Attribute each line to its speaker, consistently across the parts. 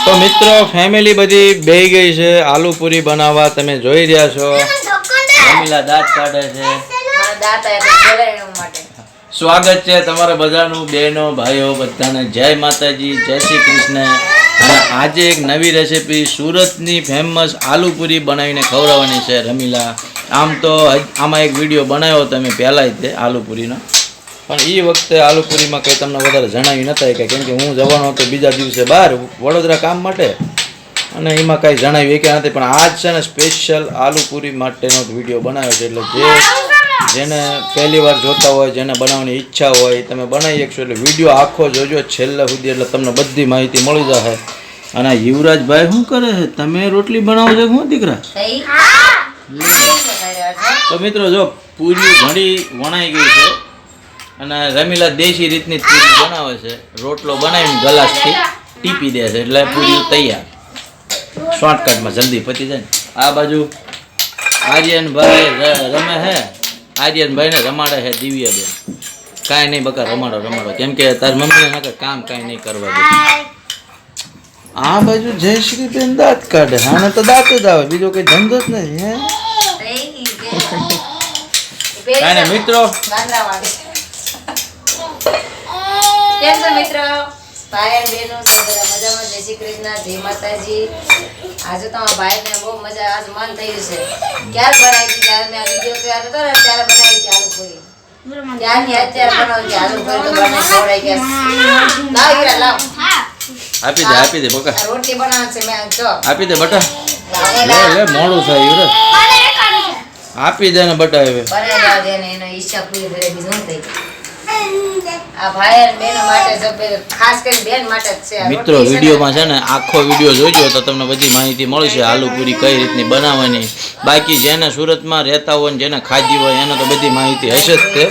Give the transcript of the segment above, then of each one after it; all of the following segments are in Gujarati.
Speaker 1: તો મિત્રો ફેમિલી બધી બેહી ગઈ છે આલુ પૂરી બનાવવા. તમે જોઈ રહ્યા છો રમીલા દાંત કાઢે છે. સ્વાગત છે તમારા બધાનું, બહેનો ભાઈઓ બધાને. જય માતાજી, જય શ્રી કૃષ્ણ. અને આજે એક નવી રેસીપી સુરતની ફેમસ આલુ પૂરી બનાવીને ખવડાવવાની છે રમીલા. આમ તો આમાં એક વિડીયો બનાવ્યો તમે પહેલાં જ તે આલુ પૂરીનો, પણ એ વખતે આલુ પૂરીમાં કંઈ તમને વધારે જણાવ્યું નતા કે કેમ કે હું જવાનો હતો બીજા દિવસે બહાર વડોદરા કામ માટે, અને એમાં કાંઈ જણાવ્યું કે નથી. પણ આજ છે ને સ્પેશિયલ આલુ પૂરી માટેનો વિડીયો બનાવ્યો છે. એટલે જેને પહેલી વાર જોતા હોય, જેને બનાવવાની ઈચ્છા હોય, તમે બનાવી શકશો. એટલે વિડીયો આખો જોજો છેલ્લે સુધી, એટલે તમને બધી માહિતી મળી જશે. અને યુવરાજભાઈ શું કરે છે? તમે રોટલી બનાવો છો શું દીકરા? તો મિત્રો જો પૂરી ઘણી વણાઈ ગઈ છે, અને રમીલા દેશી રીતની પૂરી બનાવે છે. રોટલો બનાવીને ગલાસથી ટીપી દે છે, એટલે પૂરી તૈયાર. શોર્ટકટમાં જલ્દી પતી જાય. આ બાજુ આર્યનભાઈ રમે છે, આર્યનભાઈને રમાડે છે દિવ્યાબેન. કાંઈ નહીં બકા, રમાડો કેમ કે તારી મમ્મીને નકર કામ કાંઈ નહીં કરવા દે. આ બાજુ જયશ્રીબેન દાંત કાઢે. આને તો દાંત જ આવે, બીજો કઈ ધંધો જ નથી. હે કાંઈ નહીં મિત્રો.
Speaker 2: કેમ છો મિત્રો? ભાઈ બહેનો બધા મજામાં? જય શ્રી કૃષ્ણ, જય માતાજી. આજે તો ભાઈને બહુ મજા, આજ મન થયું છે. ક્યારે બનાવી હતી? ત્યારે મેં વિડીયો તૈયાર હતો ને ત્યારે બનાવી હતી આલુ પૂરી. ત્યારની અત્યારે બનાવી આલુ પૂરી તો બને ખવડાઈ ગયા. લાવ હીરા લાવ.
Speaker 1: આપી દે બકા.
Speaker 2: રોટલી બનાવવાની છે મેં જો. આપી
Speaker 1: દે બટા. લે મોડું થાય યુવરાજ. આપી દે ને બટા. હવે
Speaker 2: બનાવી જાવ દે ને, એનો ઈચ્છા પૂરી કરે બીજું થઈ ગયું. આ ભાઈ અને બહેનો માટે ખાસ કરી બેન માટે જ છે.
Speaker 1: મિત્રો વિડીયોમાં છે ને આખો વિડીયો જોજો તો તમને બધી માહિતી મળશે આલુ પૂરી કઈ રીતની બનાવવાની. બાકી જેને સુરતમાં રહેતા હોય ને જેને ખાધી હોય એને તો બધી માહિતી હશે જ તે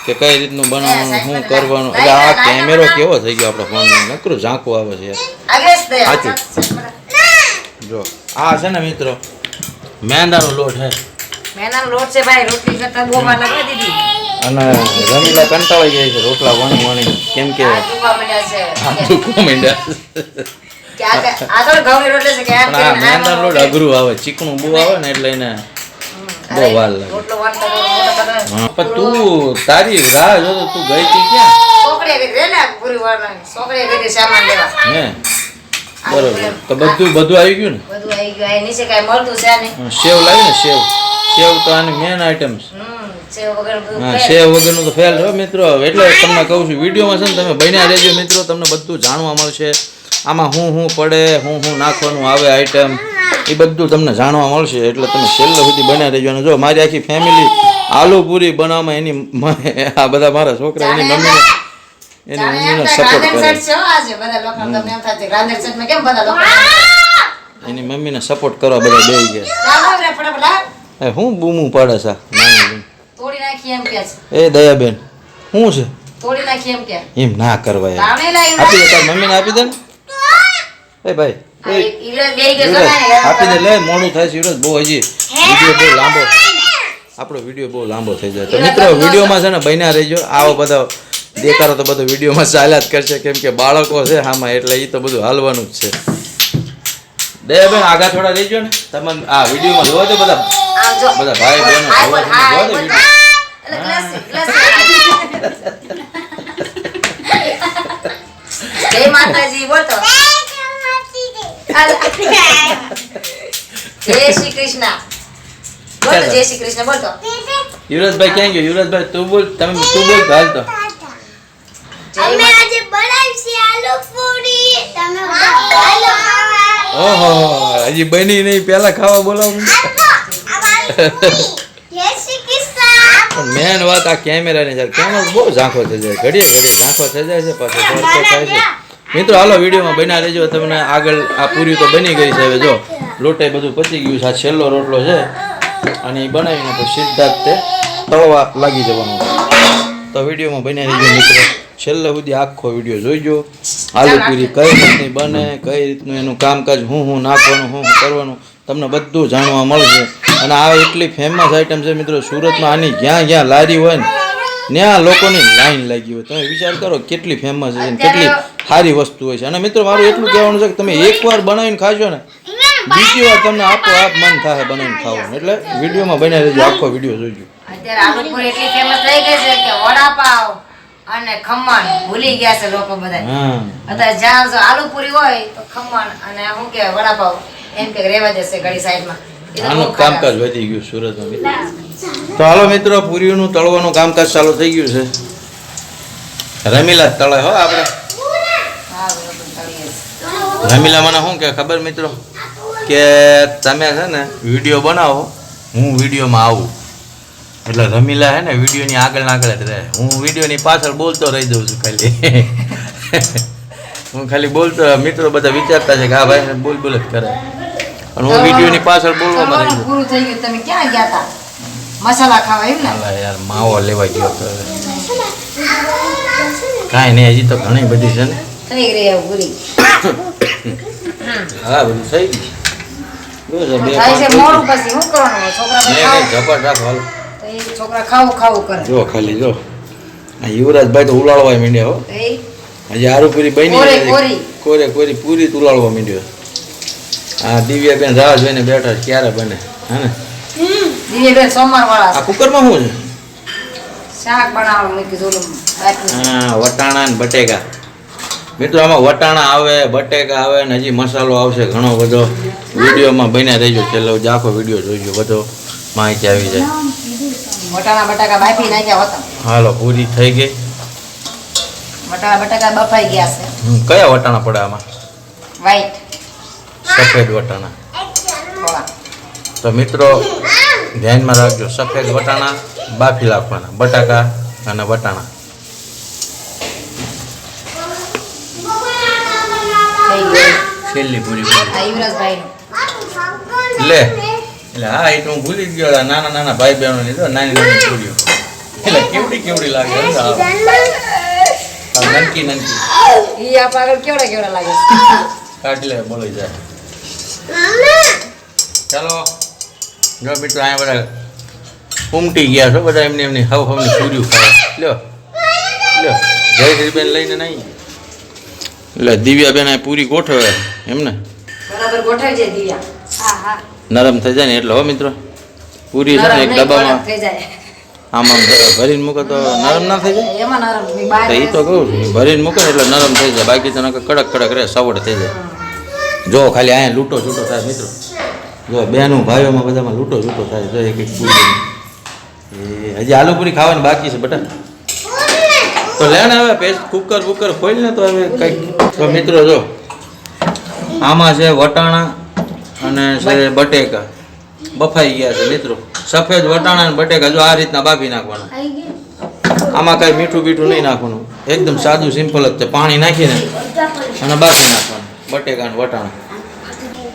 Speaker 1: કે કઈ રીતનું બનાવવાનું, શું કરવાનું. એટલે આ કેમેરો કેવો થઈ ગયો આપણો ફોનમાં, નકરું ઝાંકું આવે છે. જો આ છે ને મિત્રો મેંદાનો લોટ છે.
Speaker 2: મેંદાનો લોટ છે ભાઈ. રોટલી કરતા બહુ વાર લાગી દીધી.
Speaker 1: અને રમીલા કંટાળી ગઈ છે રોટલા વણી કેમ કે મેંદાનો લોટ અઘરું આવે, ચીકણું બહુ આવે ને એટલે એને બહુ વાર લાગે. પણ તું તારી રાહ જોતો તું ગઈ હતી ક્યાં? હે બરોબર. તો બધું આવી ગયું ને?
Speaker 2: બધું આવી ગયું. નીચે કઈ મળતું છે ને?
Speaker 1: સેવ લાવી ને સેવ તો આની મેન આઈટમ છે. સેવ વગરનું તો ફેલ રહ્યો મિત્રો. એટલે તમને કહું છું વિડીયોમાં છે ને તમે બન્યા રહેજો મિત્રો, તમને બધું જાણવા મળશે. આમાં હું પડે, હું નાખવાનું આવે આઈટમ, એ બધું તમને જાણવા મળશે. એટલે તમે છેલ્લે સુધી બન્યા રહેજો. અને જો મારી આખી ફેમિલી આલુ પૂરી બનાવવામાં એની આ બધા મારા છોકરા એની મમ્મીનો સપોર્ટ કરે. એની મમ્મીને સપોર્ટ કરવા બધા બેસી ગયા. હું બૂમું પાડે છે
Speaker 2: તોડી નાખી એમ કે
Speaker 1: એ દયાબેન શું છે?
Speaker 2: તોડી નાખી એમ કે
Speaker 1: એમ ના કરવા આપી દે, તાર મમ્મીને આપી દે ને. એ ભાઈ આપી દે. લે મોડું થાય છે યુવરાજ, બહુ હજી વિડીયો બહુ લાંબો, આપણો વિડીયો બહુ લાંબો થઈ જાય. તો મિત્રો વિડીયોમાં છે ને બન્યા રહેજો. આવો બધા દેખાડો તો બધો વિડીયોમાં ચાલ્યા જ કરશે, કેમ કે બાળકો છે આમાં, એટલે એ તો બધું હાલવાનું જ છે. દયાબેન આગા થોડા રહેજો ને. તમે આ વિડીયોમાં જોવો તો બધા ભાઈ બહેનો જોવો તો
Speaker 2: જય માતાજી બોલતો. જય શ્રી કૃષ્ણ બોલતો. જય શ્રી કૃષ્ણ બોલતો.
Speaker 1: યુવરાજભાઈ ક્યાં ગયો? યુવરાજભાઈ તું બોલ, તું બોલ તો હાલ તો.
Speaker 3: અમે આજે બનાવી છે આલુ પૂરી. તમે આલુ ખાવા.
Speaker 1: ઓહો હજી બની નહીં, પહેલા ખાવા બોલાવું.
Speaker 3: જય શ્રી કૃષ્ણ.
Speaker 1: મેન વાત આ કેમેરાની છે. કેમેરો બહુ ઝાંખો થઈ જાય, ઘડીએ ઝાંખો થઈ જાય છે, પાછો સરખો થાય છે. મિત્રો હાલો વિડીયોમાં બન્યા રહેજો. તમને આગળ આ પૂરી તો બની ગઈ છે. હવે જો લોટે બધું પતી ગયું છે. આ છેલ્લો રોટલો છે અને એ બનાવીને પછી સીધા જ તે તળવા લાગી જવાનું. તો વિડીયોમાં બન્યા રહેજો મિત્રો, છેલ્લે સુધી આખો વિડીયો જોઈજો. આલુ પૂરી કઈ રીતની બને, કઈ રીતનું એનું કામકાજ, હું નાખવાનું, હું કરવાનું, તમને બધું જાણવા મળશે. અને આ એટલી ફેમસ આઈટમ છે મિત્રો સુરતમાં. આની જ્યાં લારી હોય ને ત્યાં લોકોની લાઈન લાગી હોય. તમે વિચાર કરો કેટલી ફેમસ છે ને કેટલી સારી વસ્તુ હોય છે. અને મિત્રો મારું એટલું કહેવાનું છે કે તમે એકવાર બનાવીને ખાશો ને બીજી વાર તમને આપોઆપ મન થાય બનાવીને ખાવાનું. એટલે વિડીયોમાં બનાવી દેજો, આખો વિડીયો જોઈજો.
Speaker 2: અત્યારે આલુપુરી એટલી ફેમસ થઈ ગઈ છે કે વડાપાવ અને ખમણ ભૂલી ગયા છે લોકો બધા.
Speaker 1: હા
Speaker 2: અત્યારે જ્યાં જો આલુપુરી હોય તો ખમણ અને શું કે વડાપાવ એમ કે રેવા જશે ઘડી સાઈડમાં. એ તો બહુ
Speaker 1: આનું
Speaker 2: ખરાબ.
Speaker 1: કામકાજ વધી ગયું સુરતમાં મિત્રો. તો હાલો મિત્રો, પૂરીઓનું તળવાનું કામકાજ ચાલુ થઈ ગયું છે. રમીલા જ તળે હો આપણે.
Speaker 2: હા, બરોબર તળીએ છે.
Speaker 1: રમીલા મને શું કે ખબર મિત્રો કે તમે છે ને વિડીયો બનાવો, હું વિડીયોમાં આવું. એટલે રમીલા છે ને વિડીયોની આગળ ને આગળ જ રહે. હું વિડીયોની પાછળ બોલતો રહી જાઉં છું ખાલી. હું ખાલી બોલતો, મિત્રો બધા વિચારતા છે કે આ ભાઈ બોલ બોલ જ કરે, અને હું વિડીયોની પાછળ બોલવામાં રહી
Speaker 2: તળવાનું પૂરું થઈ ગયું. તમે ક્યાં ગયા હતા મસાલા ખાવા એમ ને?
Speaker 1: જાઉં. યાર માવો લેવા ગયો તો હવે. કાંઈ નહીં, હજી તો ઘણી બધી છે ને.
Speaker 2: થઈ ગઈ હવે પૂરી.
Speaker 1: હા બધું થઈ ગયું. બસ હવે બે
Speaker 2: થાય છે
Speaker 1: પાંચ
Speaker 2: મોડું પછી શું કરવાનું? છોકરા
Speaker 1: નહીં,
Speaker 2: બધા
Speaker 1: નહીં, ઝપટ રાખો હાલો.
Speaker 2: તો એ છોકરા ખાવું ખાવું કરે.
Speaker 1: જો ખાલી જો આ યુવરાજભાઈ તો ઉલાળવા માંડ્યા હો.
Speaker 2: તો એ
Speaker 1: હજી આરુ પૂરી
Speaker 2: કોરે
Speaker 1: બની
Speaker 2: કોરી.
Speaker 1: કોરે કોરી પૂરી જ ઉલાળવા માંડ્યો. આ દિવ્યાબેન રાહ જોઈને બેઠા છે, ક્યારે બને હે ને.
Speaker 2: દિવ્યાબેન સોમવાર
Speaker 1: આ
Speaker 2: વાળા
Speaker 1: કુકરમાં શું છે?
Speaker 2: શાક બનાવવાનું મૂકી દોલું બાકી.
Speaker 1: હા, વટાણા ને બટેકા. મિત્રો આમાં વટાણા આવે, બટેકા આવે ને હજી મસાલો આવશે ઘણો બધો. વિડીયોમાં બન્યા રહેજો, છેલ્લો આખો વિડીયો જોઈજો, બધો માહિતી આવી જાય.
Speaker 2: વટાણા બટાકા બાફી નાખ્યા હતા.
Speaker 1: હાલો પૂરી થઈ ગઈ.
Speaker 2: વટાણા બટાકા બફાઈ ગયા છે.
Speaker 1: કયા વટાણા પડે આમાં?
Speaker 2: વ્હાઈટ
Speaker 1: સફેદ વટાણા.
Speaker 2: થોડા.
Speaker 1: તો મિત્રો ધ્યાનમાં રાખજો, સફેદ વટાણા બાફી નાખવાના, બટાકા અને વટાણા.
Speaker 2: થઈ ગયું.
Speaker 1: છેલ્લી પૂરી
Speaker 2: આ યુવરાજભાઈ
Speaker 1: લે. એટલે હા, એ તો હું ભૂલી જ ગયો. આ નાના નાના ભાઈ બહેનો ની તો નાની નાની પૂરીઓ. એટલે કેવડી કેવડી લાગે હે ને આ. આ નનકી નનકી.
Speaker 2: ઈ આપ આગળ કેવડા કેવડા લાગે છે.
Speaker 1: કાઢ લે, બોલી જાય. ચાલો જો મિત્રો અહીંયા બધા ઉમટી ગયા છો બધા, એમને એમની હવ હવની પૂરીઓ ખાવા. લ્યો લ્યો, જયશ્રીબેન લઈને નહીં. એટલે દિવ્યાબેન આ પૂરી ગોઠવે એમને
Speaker 2: બરાબર ગોઠવી જાય દિવ્યા. હા હા.
Speaker 1: નરમ થઈ જાય ને એટલે હો મિત્રો. પૂરી છે ને એક ડબ્બામાં
Speaker 2: થઈ જાય.
Speaker 1: આમ આમ ભરીને મૂકો તો નરમ ના થઈ જાય.
Speaker 2: એમાં નરમ ની બહાર
Speaker 1: તો એ તો કહું છું, ભરીને મૂકો ને એટલે નરમ થઈ જાય, બાકી તો નકર કડક કડક રહે, સવડ થઈ જાય. જો ખાલી અહીંયા લૂંટો છૂટો થાય મિત્રો. જો બેનું ભાઈઓમાં બધામાં લૂંટો છૂટો થાય. જો એક એક પૂરી એ હજી આલુ પૂરી ખાવાની બાકી છે બટા. તો લે ને હવે પેસ્ટ કુકર બુકર ખોલ ને તો હવે કંઈક. તો મિત્રો જો આમાં છે વટાણા અને છે બટેકા બફાઈ ગયા છે મિત્રો. સફેદ વટાણા અને બટેકા જો આ રીતના બાફી નાખવાના. આમાં કાંઈ મીઠું બીઠું નહીં નાખવાનું, એકદમ સાદું સિમ્પલ જ છે. પાણી નાખીને અને બાફી નાખવાનું બટેકા અને વટાણા.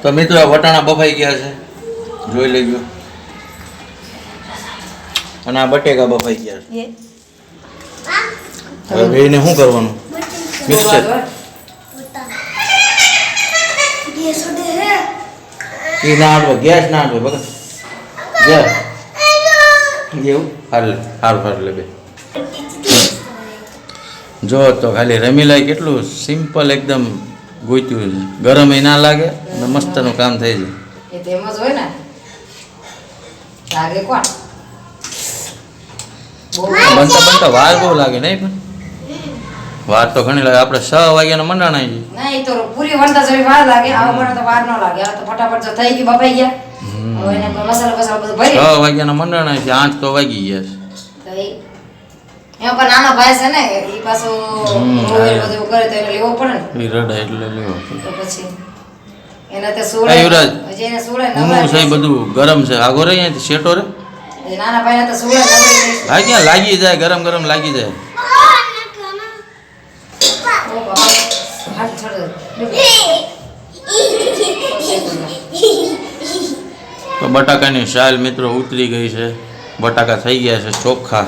Speaker 1: તો મિત્રો આ વટાણા બફાઈ ગયા છે, જોઈ લેજો. અને આ બટેકા બફાઈ ગયા છે. હવે બેયને શું કરવાનું? મિક્સર. એ ના આડવે, ગેસ ના આડવે બગા. ગેસ એવું હાલ હાર લે બે. જો તો ખાલી રમીલાય કેટલું સિમ્પલ એકદમ ગોત્યું છે. ગરમ એ ના લાગે અને મસ્તનું કામ થઈ જાય.
Speaker 2: એ તેમ જ હોય ને. લાગે કોણ?
Speaker 1: બનતા બનતા વાર બહુ લાગે નહીં? પણ વાર તો ઘણી લાગે. આપણે 6 વાગ્યાના મંડાણા છીએ.
Speaker 2: ના એ તો પૂરી વણતા જરી વાર લાગે. આવા બને તો વાર ન લાગે. આ તો ફટાફટ તો થઈ ગઈ બફાઈ ગયા. હવે એને મસાલો બસાલો બધું ભરી
Speaker 1: 6 વાગ્યાના મંડાણા છીએ, 8 તો વાગી ગયા છે.
Speaker 2: તો એમાં પણ નાનો ભાઈ છે ને એ પાછો રોવેલ બધું કરે તો એને લેવો પડે ને.
Speaker 1: એ રડા એટલે લેવો.
Speaker 2: તો પછી એને તે
Speaker 1: આ
Speaker 2: સોળે
Speaker 1: યુવરાજ,
Speaker 2: હજી એને સોળે
Speaker 1: ઊનું છે બધું ગરમ છે. આગો રહી અહીંયાથી શેટો રે.
Speaker 2: એ નાના ભાઈને તો સોળે નવરે
Speaker 1: હા ક્યાં લાગી જાય, ગરમ ગરમ લાગી જાય.
Speaker 2: ઓ બાબા હાથ છોડ
Speaker 1: તો બટાકાની શાલ મિત્રો ઉતરી ગઈ છે. બટાકા થઈ ગયા છે ચોખ્ખા.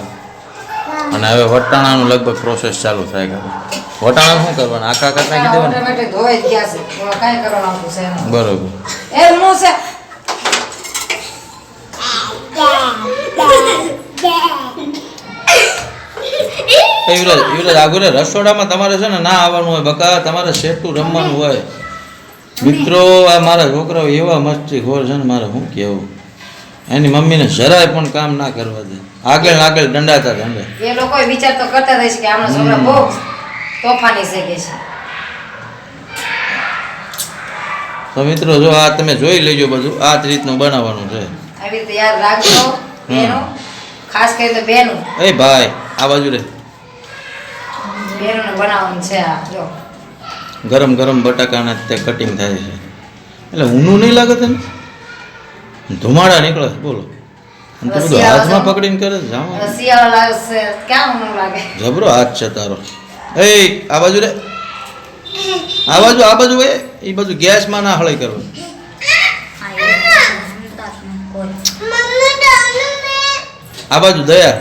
Speaker 1: અને હવે વટાણાનું લગભગ પ્રોસેસ ચાલુ થાય કે વટાણા શું કરવાના? આખા આખા નાખી દેવાના.
Speaker 2: ઓટોમેટિક ધોઈ જ ગયા છે. એમાં કાંઈ કરવાનું આવતું છે એમાં.
Speaker 1: બરોબર.
Speaker 2: એમનું છે.
Speaker 1: યુવરાજ આગળ રસોડામાં તમારે છે ને ના આવવાનું હોય બકા, તમારે સેટું રમવાનું હોય. મિત્રો આ મારા છોકરાઓ એવા મસ્તી ખોર છે ને, મારે શું કહેવું. એની મમ્મીને જરાય પણ કામ ના કરવા દે, આગળ ને આગળ દંડાતા દંડે.
Speaker 2: એ લોકો વિચાર તો કરતા રહેશે કે આમના છોકરા બહુ તોફાની છે કે છે.
Speaker 1: તો મિત્રો જો આ તમે જોઈ લેજો, બધું આ જ રીતનું બનાવવાનું છે.
Speaker 2: આવી રીતે યાદ રાખજો બેનો, ખાસ કરીને બેનો
Speaker 1: એ ભાઈ આ બાજુ રે.
Speaker 2: બેનોને બનાવવાનું છે. આ જો
Speaker 1: ગરમ ગરમ બટાકાના તે કટિંગ થાય છે, એટલે ઊનું નહીં લાગે તને? ધુમાડા નીકળે છે બોલો. અને તું બધું હાથમાં પકડીને કરે છે. જાઓ
Speaker 2: શિયાળો લાગશે ક્યાં ઊનું લાગે.
Speaker 1: જબરો હાથ છે તારો. એ આ બાજુ રે, આ બાજુ એ બાજુ ગેસમાં ના હળાઈ કરવું. આ બાજુ દયા,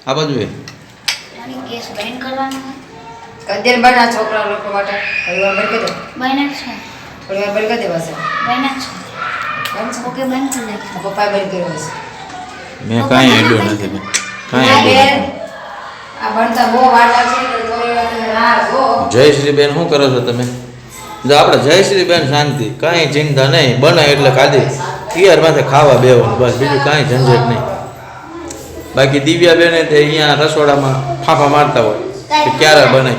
Speaker 1: આ બાજુ એ
Speaker 2: કદ્યર બના છોકરા લોકો માટે થોડી વાર બંધ કરી દો. થોડી વાર બંધ કરી દેવા છે. પપ્પાએ બંધ કર્યો હશે.
Speaker 1: મેં કાંઈ હેડ્યો નથી બેન, કાંઈ હેડ્યો
Speaker 2: બેન
Speaker 1: નથી.
Speaker 2: આ ભણતા બહુ વાર લાગશે તો થોડી વાર તમે રાહ જો.
Speaker 1: જયશ્રી બેન શું કરો છો તમે? જો આપણે જયશ્રી બેન શાંતિ, કાંઈ ચિંતા નહીં, બને એટલે ખાધી તિયાર માથે ખાવા બેવાનું, બસ બીજું કાંઈ ઝંઝટ નહીં. બાકી દિવ્યા બેને તે અહીંયા રસોડામાં ફાંફા મારતા હોય કે ક્યારે બને.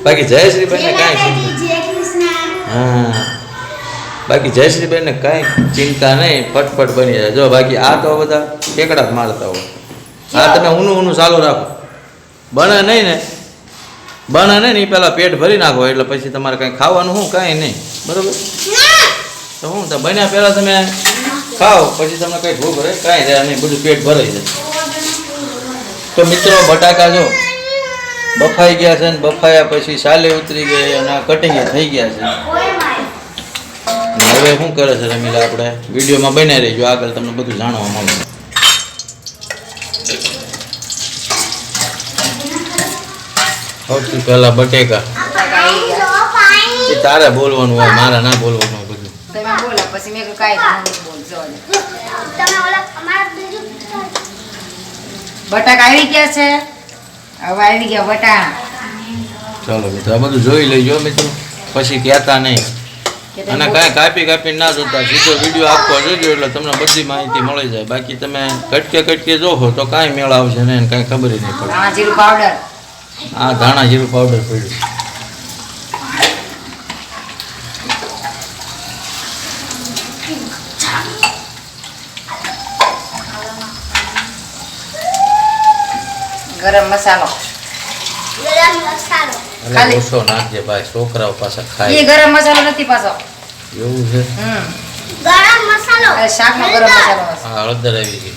Speaker 1: બાકી જયશ્રી બેનને કાંઈ હા, બાકી જયશ્રી બેનને કાંઈ ચિંતા નહીં, ફટફટ બની જાય. જો બાકી આ તો બધા ઠેકડા જ મારતા હોય. હા તમે ઊનું ચાલુ રાખો, બને નહીં ને એ પહેલાં પેટ ભરી નાખો, એટલે પછી તમારે કાંઈ ખાવાનું શું કાંઈ નહીં. બરાબર? તો શું તો બન્યા પહેલાં તમે ખાઓ, પછી તમને કંઈ ભૂખ રહે કાંઈ રહે નહીં, બધું પેટ ભરાઈ જાય. તો મિત્રો બટાકા જો બફાઈ ગયા છે ને, બફાયા પછી સાલે ઉતરી ગઈ અને આ કટિંગ થઈ ગયા છે. હવે શું કરે છે રમીલા, આપણે વિડીયોમાં બન્યા રહીજો, આગળ તમને બધું જાણવા મળશે. સૌથી પહેલા બટેકા. એ તારે બોલવાનું હોય, મારે ના બોલવાનું હોય બધું.
Speaker 2: તમે બોલો પછી મેં કાંઈ બોલજો. બટાકા આવી ગયા છે, હવે આવી ગયા વટાણા.
Speaker 1: ચાલો મિત્રો આ બધું જોઈ લેજો મિત્રો, પછી કહેતા નહીં. અને કાંઈ કાપી ના જોતા, સીધો વિડીયો આપવા જોજો એટલે તમને બધી માહિતી મળી જાય. બાકી તમે કટકે જોશો તો કાંઈ મેળ આવશે ને, કાંઈ ખબર નહીં પડે.
Speaker 2: ધાણા જીરું પાવડર,
Speaker 1: આ ધાણા જીરું પાવડર પડ્યું.
Speaker 2: ગરમ મસાલો
Speaker 1: અને ઓછો નાખજે ભાઈ, છોકરાઓ પાછા ખાય.
Speaker 2: એ ગરમ મસાલો નથી પાછો.
Speaker 1: એવું છે?
Speaker 3: ગરમ મસાલો
Speaker 2: અરે શાકનો ગરમ મસાલો હશે.
Speaker 1: હા હળદર આવી ગઈ.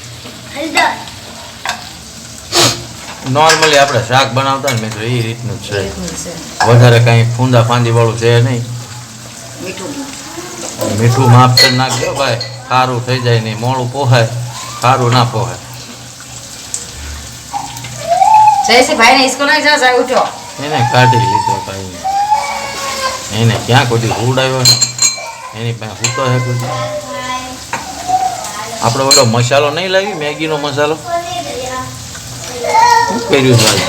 Speaker 3: હળદર
Speaker 1: નોર્મલી આપણે શાક બનાવતા ને મિત્રો એ રીતનું જ છે,
Speaker 2: રીતનું છે.
Speaker 1: વધારે કાંઈ ફૂંદા ફાંદી વાળું છે નહીં. મીઠું માપ કરી નાખજો ભાઈ, સારું થઈ જાય નહીં, મોડું પોહાય, સારું ના પોહાય.
Speaker 2: જયસી ભાઈ ને ઈસકો ના જા ઉઠો.
Speaker 1: એને કાઢી લીધો ભાઈ, એને ક્યાં કોઈ ઉડાવ્યો એની પાસે હૂતો હે કોઈ. આપણે ઓલો મસાલો નહીં લાવી, મેગીનો મસાલો શું કર્યું ભાઈ,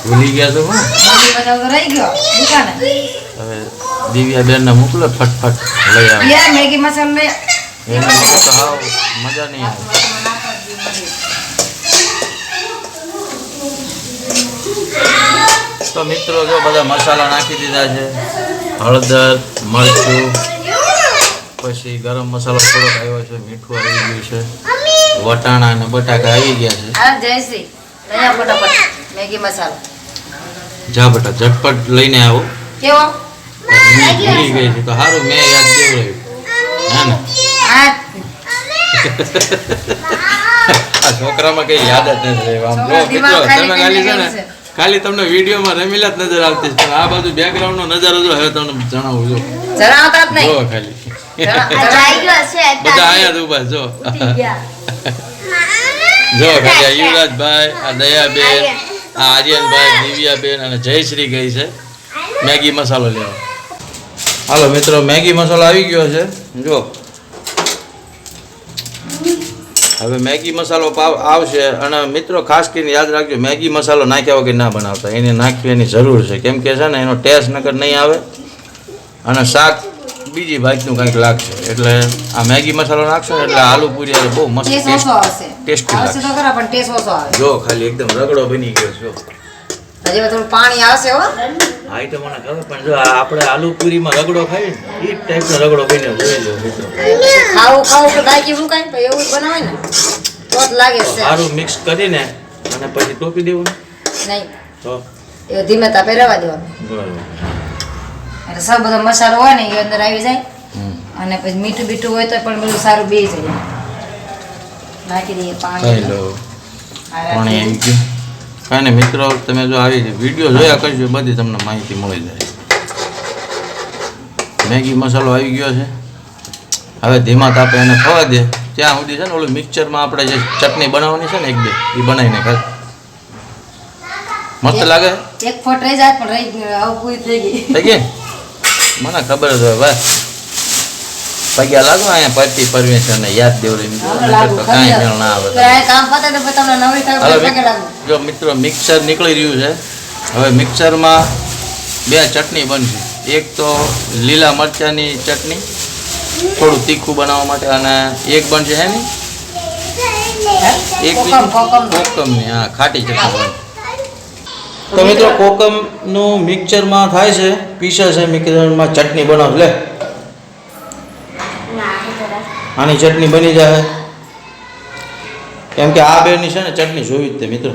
Speaker 1: ભૂલી ગયા છો હું.
Speaker 2: મોટી મસાલો તો રહી ગયો દુકાને.
Speaker 1: હવે દિવ્યા બેનને મોકલો, ફટફટ લઈ આવે.
Speaker 2: યાર મેગી મસાલો લે.
Speaker 1: એને તો હાવ મજા નહીં આવે. તો મિત્રો જો બધા મસાલા નાખી દીધા છે, હળદર, મરચું, પછી ગરમ મસાલો થોડોક આવ્યો છે, મીઠું આવી ગયું છે, વટાણા અને બટાકા આવી ગયા છે.
Speaker 2: હા જયશ્રી લઈ આવ ફટાફટ મેગી મસાલો.
Speaker 1: જા બેટા ઝટપટ લઈને આવો.
Speaker 2: કેવો?
Speaker 1: ભૂલી ગઈ છે તો સારું મેં યાદ દેવડાવ્યું હે ને.
Speaker 2: હા
Speaker 1: આ છોકરામાં કઈ યાદ જ નથી રહેવા. આમ જો મિત્રો તમે ખાલી છે ને ખાલી તમને વિડીયોમાં રમીલા જ નજર આવતી છે, પણ આ બાજુ બેકગ્રાઉન્ડ નો નજારો જો હવે તમને જણાવું જો.
Speaker 2: જણાવતા જ નહીં.
Speaker 1: જો ખાલી
Speaker 3: આઈ ગયો છે
Speaker 1: બધા આયા જ ઉભા જો. જો ખાલી આ યુવરાજભાઈ, આ દયાબેન, આ આર્યનભાઈ, દિવ્યાબેન અને જયશ્રી ગઈ છે મેગી મસાલો લેવા. હાલો મિત્રો મેગી મસાલો આવી ગયો છે જો. હવે મેગી મસાલો આવશે અને મિત્રો ખાસ કરીને યાદ રાખજો મેગી મસાલો નાખ્યા વગર ના બનાવતા, એને નાખવાની જરૂર છે કેમ કે છે ને એનો ટેસ્ટ નકર નહીં આવે અને શાક બીજી ભાતનું કંઈક લાગશે. એટલે આ મેગી મસાલો નાખશો ને એટલે આલુ પૂરી બહુ મસ્ત
Speaker 2: ટેસ્ટ ઓછો આવશે.
Speaker 1: ટેસ્ટી
Speaker 2: આવશે
Speaker 1: લાગશે.
Speaker 2: તો ખરા પણ ટેસ્ટ ઓછો આવે.
Speaker 1: જો ખાલી એકદમ રગડો બની ગયો છો.
Speaker 2: હજી થોડું પાણી આવશે હો.
Speaker 1: હા એ તો મને ખબર પણ જો આ આપણે આલુ પૂરીમાં રગડો ખાઈએ ને એ જ ટાઈપનો રગડો બન્યો જોઈ લો મિત્રો.
Speaker 2: ખાવું તો દાગી હું કાંઈ પણ એવું જ બનાવે ને તો જ લાગે છે.
Speaker 1: સારું મિક્સ કરીને અને પછી ટોપી દેવું
Speaker 2: નહીં
Speaker 1: તો
Speaker 2: એ ધીમે તાપે રહેવા દેવાનું.
Speaker 1: બરાબર.
Speaker 2: એટલે સબ બધો મસાલો હોય ને એ અંદર આવી જાય અને પછી મીઠું બીઠું હોય તો પણ બધું સારું બે જાય. નાખી દઈએ
Speaker 1: ખાઈ
Speaker 2: પાણી.
Speaker 1: લો પાણી આવી ગયું. કાંઈ ને મિત્રો તમે જો આવી વિડીયો જોયા કરજો બધી તમને માહિતી મળી જાય. મેગી મસાલો આવી ગયો છે. હવે ધીમા તાપે એને થવા દે ત્યાં સુધી છે ને ઓલું મિક્સરમાં આપણે જે ચટણી બનાવવાની છે ને એક બે એ બનાવીને ખાય મસ્ત લાગે.
Speaker 2: એક ફોટ રહી જાય પણ રહી આવું પૂરી થઈ ગઈ.
Speaker 1: થઈ ગઈ મને ખબર જ હોય ભાઈ પગ્યા લાગો અહીંયા પરથી પરમેશ્વરને યાદ દેવડી કાંઈ મેળ ના આવે.
Speaker 2: કામ પતે તો પછી તમને નવરી થાય
Speaker 1: હાલો
Speaker 2: પછી પગે લાગુ.
Speaker 1: જો મિત્રો મિક્સર નીકળી રહ્યું છે. હવે મિક્સરમાં બે ચટણી બનશે. એક તો લીલા મરચાંની ચટણી થોડું તીખું બનાવવા માટે અને એક બનશે હે ને એક કોકમની હા ખાટી ચટણી બનશે. તો મિત્રો કોકમનું મિક્સરમાં થાય છે પીસે છે મિક્સરમાં ચટણી બનાવ લે આની ચટણી બની જાય કેમ કે આ બેની છે ને ચટણી જોવી જ તે મિત્રો.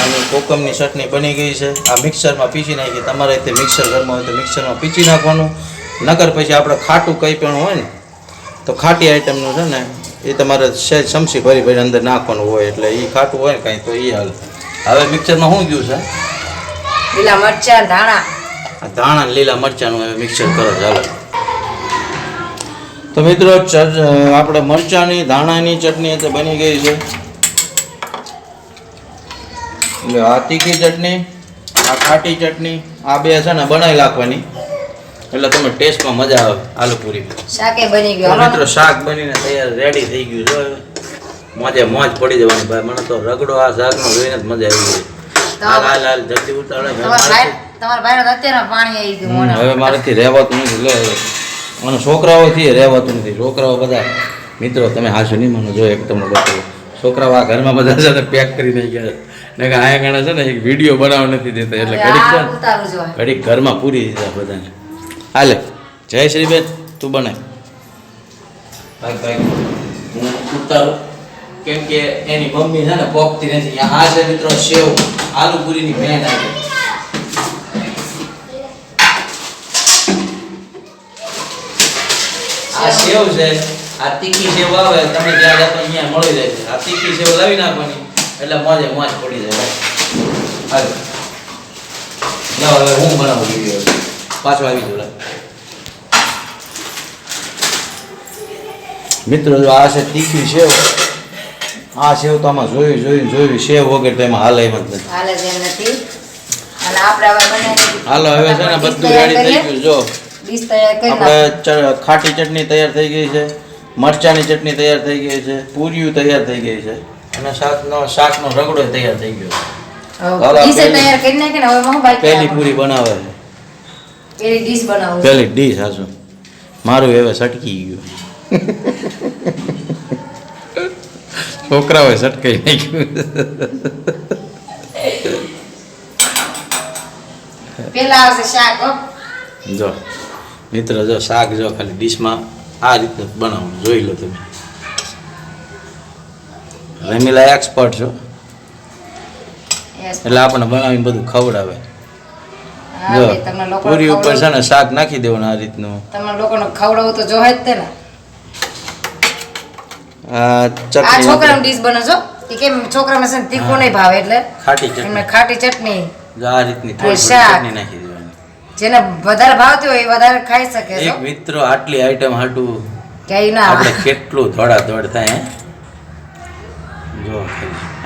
Speaker 1: આની કોકમની ચટણી બની ગઈ છે. આ મિક્સરમાં પીસી નાખી. તમારે તે મિક્સર ઘરમાં હોય તો મિક્સરમાં પીસી નાખવાનું. નકર પછી આપણે ખાટું કંઈ પણ હોય ને તો ખાટી આઈટમનું છે ને એ તમારે સહેજ સમસી ભરી અંદર નાખવાનું હોય એટલે એ ખાટું હોય ને કાંઈ તો એ હાલ. હવે મિક્સરમાં શું ગયું છે
Speaker 2: લીલા મરચાં ધાણા
Speaker 1: આ ધાણા લીલા મરચાંનું હવે મિક્સર કરો ચાલો. તો મિત્રો આપણે મરચાંની ધાણાની ચટણી તો બની ગઈ છે. એટલે આ તીખી ચટણી આ ખાટી ચટણી આ બે છે ને બનાવી નાખવાની એટલે તમે ટેસ્ટમાં મજા આવે આલુ પૂરી.
Speaker 2: શાકે બની
Speaker 1: તો
Speaker 2: ગયું.
Speaker 1: મિત્રો શાક બનીને તૈયાર રેડી થઈ ગયું જો મોજે મોજ પડી જવાની ભાઈ. મને તો રગડો આ શાકનો જોઈને જ મજા આવી ગઈ. હાલ હાલ જલ્દી ઉતાળે.
Speaker 2: તમારા ભાઈ અત્યારે પાણી આવી ગયું મોઢામાં.
Speaker 1: હવે મારાથી રહેવાતું નથી લે અને છોકરાઓથી રહેવાતું નથી. છોકરાઓ બધા મિત્રો તમે હાશું નહીં માનો જો એક તમને બતાવો છોકરાઓ આ ઘરમાં બધા છે ને પેક કરી નાખી ગયા ને કે આયા ગણે છે ને એક વિડીયો બનાવવા નથી દેતા એટલે ઘડીક છે ને
Speaker 2: ઉતારું જો
Speaker 1: ઘડીક ઘરમાં પૂરી દીધા બધાને. હાલે જય શ્રી બેન તું બનાય ભાઈ ભાઈ હું ઉતારું કેમ કે એની મમ્મી છે ને પોકતી નથી. આ છે મિત્રો સેવ આલુ પૂરીની ભેણ આવી. આ સેવ છે આ તીખી સેવ આવે તમે જ્યાં જાતો અહીંયા મળી જાય છે. આ તીખી સેવ લાવી નાખવાની એટલે મોજે મોજ પડી જાય. હાલ જાઓ હવે હું બનાવું વિડીયો પાછો આવી જોડે. મિત્રો જો આ છે તીખી સેવ. આ સેવ તો આમાં જોયું સેવ વગર તો એમાં હાલે એમ જ નથી.
Speaker 2: હાલે જેમ નથી અને આપણે હવે બનાવી
Speaker 1: હાલો હવે છે ને બધું રેડી થઈ ગયું. જો
Speaker 2: ડીશ તૈયાર કરી
Speaker 1: આપણે ખાટી ચટણી તૈયાર થઈ ગઈ છે. મરચાંની ચટણી તૈયાર થઈ ગઈ છે. પૂરીઓ તૈયાર થઈ ગઈ છે અને શાકનો રગડો તૈયાર થઈ ગયો.
Speaker 2: ડીશ તૈયાર કરી નાખે ને હવે હું બાકી
Speaker 1: પહેલી પૂરી બનાવે છે.
Speaker 2: પેલી ડીશ બનાવું છું.
Speaker 1: પહેલી ડીશ હાસુ મારું હવે સટકી ગયું. છોકરાઓએ સટકાઈ નાખ્યું.
Speaker 2: પેલા આવશે શાક હો.
Speaker 1: જો મિત્ર જો શાક જો ખાલી ડીશમાં આ રીતનું બનાવો જોઈ લો તમે. રમીલા એક્સપર્ટ છો
Speaker 2: Yes.
Speaker 1: એટલે આપણને બનાવીને બધું ખવડાવે.
Speaker 2: હા,
Speaker 1: જો
Speaker 2: ભાઈ, તમને લોકોને
Speaker 1: પૂરી ઉપર છે
Speaker 2: ખવડાવું.
Speaker 1: ને શાક નાખી દેવાનું આ રીતનું.
Speaker 2: તમને લોકોને ખવડાવવું તો જોહે જ તે ને.
Speaker 1: આ
Speaker 2: આ
Speaker 1: ચટણી
Speaker 2: છોકરાને ડીશ બનાવજો એ કેમ છોકરાને છે ને તીખું નહીં ભાવે એટલે
Speaker 1: ખાટી
Speaker 2: એમને
Speaker 1: ચટણી
Speaker 2: ખાટી ચટણી
Speaker 1: જો આ રીતની થોડી થોડી
Speaker 2: શાક.
Speaker 1: ચટણી નાખી દેવાની.
Speaker 2: જેને વધારે ભાવતી હોય એ વધારે ખાઈ શકે છે
Speaker 1: એક મિત્રો આટલી આઈટમ હાટું
Speaker 2: ક્યાંય ના
Speaker 1: આપણે કેટલું દોડ થાય હે જો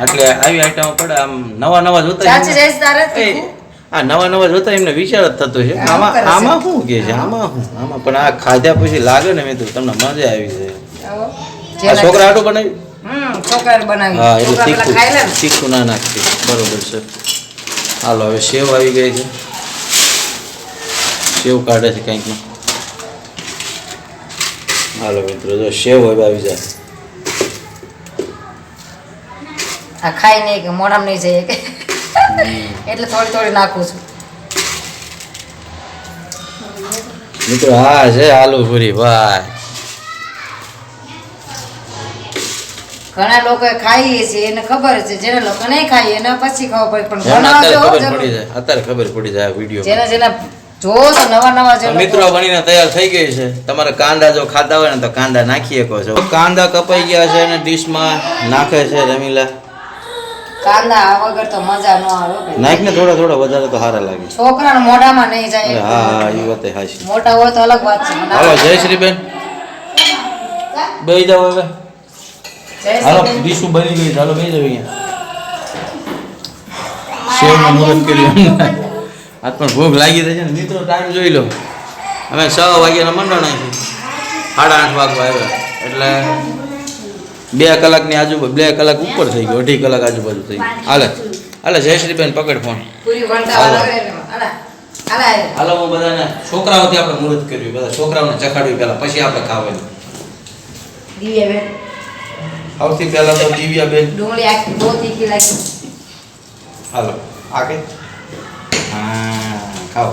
Speaker 1: એટલે આવી આઈટમો પડે આમ નવા નવા જોતા
Speaker 2: ચાચી
Speaker 1: એમને-
Speaker 2: જઈશ તારે
Speaker 1: એ,
Speaker 2: તીખું?
Speaker 1: આ નવા નવા જોતા એમને વિચાર જ થતો છે
Speaker 2: આમ
Speaker 1: આમાં
Speaker 2: કરે છે.
Speaker 1: આમાં શું કે છે આમાં પણ આ ખાધા પછી લાગે ને મેં તો તમને મજા આવી જાય. આ છોકરા આટું બનાવી
Speaker 2: છોકરાને બનાવી
Speaker 1: હા એટલે
Speaker 2: છોકરા પેલા ખાઈ લે ને.
Speaker 1: તીખું ના નાખતી બરોબર છે. હાલો હવે સેવ આવી ગઈ છે, સેવ કાઢે છે કંઈકમાં. હાલો મિત્રો જો સેવ હવે આવી જાય.
Speaker 2: આ ખાઈ નહીં કે મોઢામાં નહીં જઈએ કે એટલે થોડી થોડી નાખું છું.
Speaker 1: મિત્રો હા છે આલુ પૂરી ભાઈ.
Speaker 2: ઘણા લોકો ખાઈએ છે એને ખબર છે, જેને લોકો નહીં ખાઈએ એને પછી ખબર પડે, પણ
Speaker 1: જેને
Speaker 2: બનાવજો
Speaker 1: અત્યારે ખબર
Speaker 2: જરૂર.
Speaker 1: પડી જાય, અત્યારે ખબર પડી જાય આ વિડીયો.
Speaker 2: જેને જેને જોવો તો નવા નવા જે લોકો-
Speaker 1: મિત્રો બનીને તૈયાર થઈ ગઈ છે. તમારે કાંદા જો ખાતા હોય ને તો કાંદા નાખી શકો છો. કાંદા કપાઈ ગયા છે અને ડીશમાં નાખે છે રમીલા.
Speaker 2: કાંદા આ વગર તો મજા ન આવે હો ભાઈ.
Speaker 1: નાખને થોડા થોડા વધારે તો સારા લાગે.
Speaker 2: છોકરાના મોઢામાં નહીં
Speaker 1: અરે
Speaker 2: જાય.
Speaker 1: હા હા એ વાત હાચી.
Speaker 2: મોટા હોય તો અલગ વાત છે.
Speaker 1: હાલો જયશ્રીબેન બેહી જાવ હવે.
Speaker 2: જય
Speaker 1: હાલો
Speaker 2: શ્રી
Speaker 1: ડીશું બની ગઈ ચાલો બેહી જાવ અહીંયા. સેવનું મુહૂર્ત કર્યું. આજ પણ ભૂખ લાગી રહી છે ને મિત્રો. ટાઈમ જોઈ લો, અમે 6 વાગ્યાના મંડળ છે, 8:30 વાગવા આવ્યા એટલે 2 કલાકની આજુબાજુ, 2 કલાક ઉપર થઈ ગયો, 2.5 કલાક આજુબાજુ થઈ ગયું. હાલે હાલે જયશ્રીબેન પકડ ફોન.
Speaker 2: પૂરી વણતા
Speaker 1: હાલો.
Speaker 2: આવે ને. હાલા. હાલા.
Speaker 1: હાલો હું બધાને છોકરાઓથી આપણે મુહૂર્ત કર્યું, બધા છોકરાઓને ચખાડ્યું પહેલા, પછી આપણે ખાવાનું.
Speaker 2: દિવ્યાબેન
Speaker 1: સૌથી પહેલા તો દિવ્યાબેન.
Speaker 2: ડુંગળી આખી બહુ તીખી લાગી.
Speaker 1: હાલો આગે હા ખાઓ.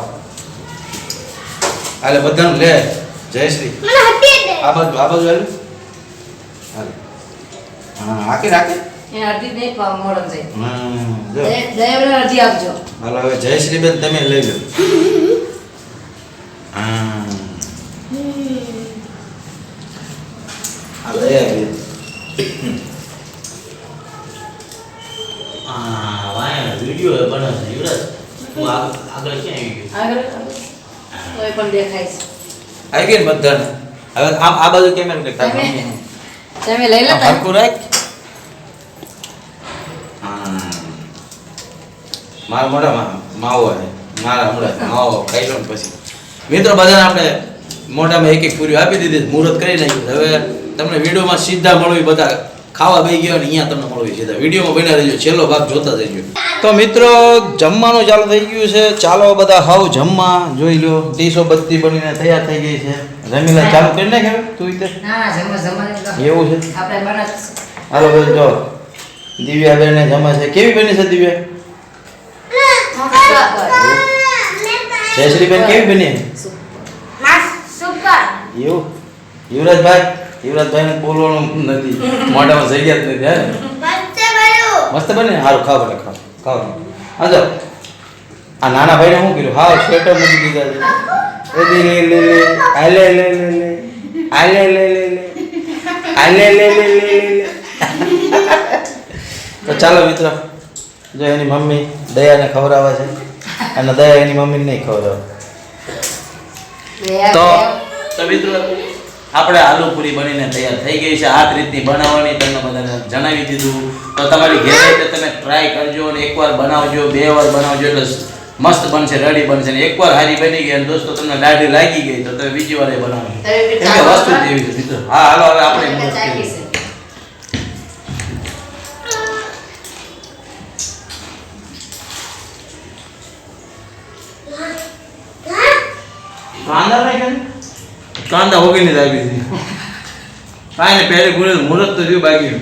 Speaker 1: હાલે બધાનું લે જયશ્રી
Speaker 3: મને હટી દે.
Speaker 1: આ બાજુ હાલે. હાલે હા આકે રાખે.
Speaker 2: એને અડધી નહીં પાવ મોડમ જાય.
Speaker 1: જો
Speaker 2: દયાબેન અડધી આપજો.
Speaker 1: હાલો હવે જયશ્રી બેન તમે લઈ લો. હા આ દયા આ વાય વિડિયો બને છે યુવરાજ. હું આગળ ક્યાં આવી ગયો?
Speaker 2: આગળ કોઈ પણ દેખાય છે.
Speaker 1: આવી ગઈ ને બધાને. હવે આ બાજુ કેમેરા દેખાય.
Speaker 2: તમે લઈ લો તમે.
Speaker 1: હરકું રાખ. હા મારા મોઢામાં માવો છે, મારા મોઢા માવો ખાઈ લો ને પછી. મિત્રો બધાને આપણે મોઢામાં એક એક પૂરી આપી દીધી, મુહૂર્ત કરી નાખ્યું. હવે તમને વિડીયોમાં સીધા મળવી, બધા ખાવા બેસી ગયા ને અહીંયા તમને મળવી સીધા. વિડીયોમાં બન્યા રહેજો, છેલ્લો ભાગ જોતા જજો. તો મિત્રો જમવાનું ચાલુ થઈ ગયું છે, ચાલો બધા હાવ જમવા. જોઈ લો ડીશો બધી બનીને તૈયાર થઈ ગઈ છે. રમીલા ચાલુ કરી નાખ હવે તું ઈતે.
Speaker 2: ના જમવાની તો
Speaker 1: એવું છે.
Speaker 2: આપણે બનાવ
Speaker 1: હાલો ભાઈ જો દિવ્યા બેન જમા છે. કેવી બની છે દિવ્યા? જયશ્રી બેન કેવી બની?
Speaker 3: સુપર.
Speaker 1: એવું યુવરાજભાઈ ને બોલવાનું નથી, મોઢામાં જગ્યા જ નથી. હે
Speaker 3: બચ્ચે બળું.
Speaker 1: મસ્ત બને. સારું ખાવ એટલે ખાવ હાજો. આ નાના ભાઈને શું કર્યું? હા સ્વેટર મૂકી દીધા છે. એ લે લે લે લે આ લે લે લે લે આ લે લે લે લે આ લે લે લે લે લે. તો ચાલો મિત્રો જો એની મમ્મી દયાને ખવડાવે છે અને દયા એની મમ્મીને નહીં ખવડાવે. તો મિત્રો આપણે આલુ પૂરી બનીને તૈયાર થઈ ગઈ છે. આ રીતની બનાવવાની તમને બધાને જણાવી દીધું. તો તમારી ઘરે એટલે તમે ટ્રાય કરજો અને એકવાર બનાવજો, 2 વાર બનાવજો એટલે મસ્ત બનશે, રેડી બનશે. ને એકવાર હારી બની ગઈ અને દોસ્તો તમને દાઢી લાગી ગઈ તો તમે બીજી વાર એ બનાવજો. કેમ કે વસ્તુ જ એવી છે મિત્રો. હા હાલો હવે આપણે મુહૂર્ત કરીએ. કાંદા નાખ્યા? કાંદા હોગીને જ આવી હતી. કાંઈ ને પહેલી ગુણે મુહૂર્ત તો રહ્યું બાકી.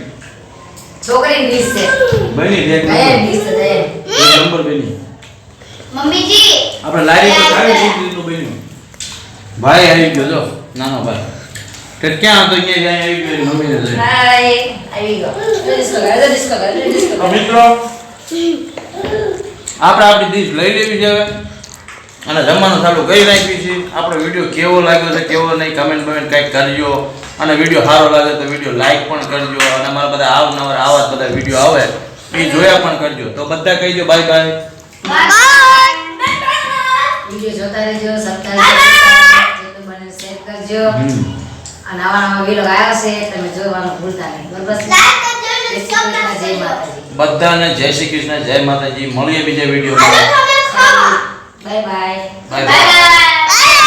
Speaker 2: છોકરીની ડીશ છે.
Speaker 1: બની એક
Speaker 2: દયાની ડીશ છે, દયાની.
Speaker 1: નંબર બની.
Speaker 3: મમ્મીજી.
Speaker 1: આપણે લારી પર કાઢી દીધું બન્યું. ભાઈ આવી ગયો જો નાનો ભાઈ. કે ક્યાં હતો અહીંયા જાય આવી ગયો મમ્મીને લઈ.
Speaker 2: હાય આવી ગયો. ડિસ્કો
Speaker 1: તો મિત્રો આપણે આપણી ડીશ લઈ લેવી છે હવે અને જમવાનું ચાલુ કરી નાખ્યું છે. આપણો વિડીયો કેવો લાગ્યો છે કેવો નહીં કમેન્ટ કંઈક કરજો અને વિડીયો સારો લાગે તો વિડીયો લાઈક પણ કરજો અને અમારા બધા આવનાર આવા બધા વિડીયો આવે એ જોયા પણ કરજો. તો બધા કહીજો બાય બાય.
Speaker 2: વિડિયો જોતા રહેજો, સબસ્ક્રાઇબ જેટલું બને શેર કરજો. અને નવા વિડીયો આવ્યા છે તમે જોવાનું ભૂલતા નહીં. બરોબર છે? જય શ્રી કૃષ્ણ, જય માતાજી.
Speaker 1: બધાને જય શ્રી કૃષ્ણ, જય માતાજી. મળીએ બીજા વિડીયોમાં.
Speaker 3: હવે ખાવા.
Speaker 2: Bye bye.
Speaker 1: Bye
Speaker 3: bye bye.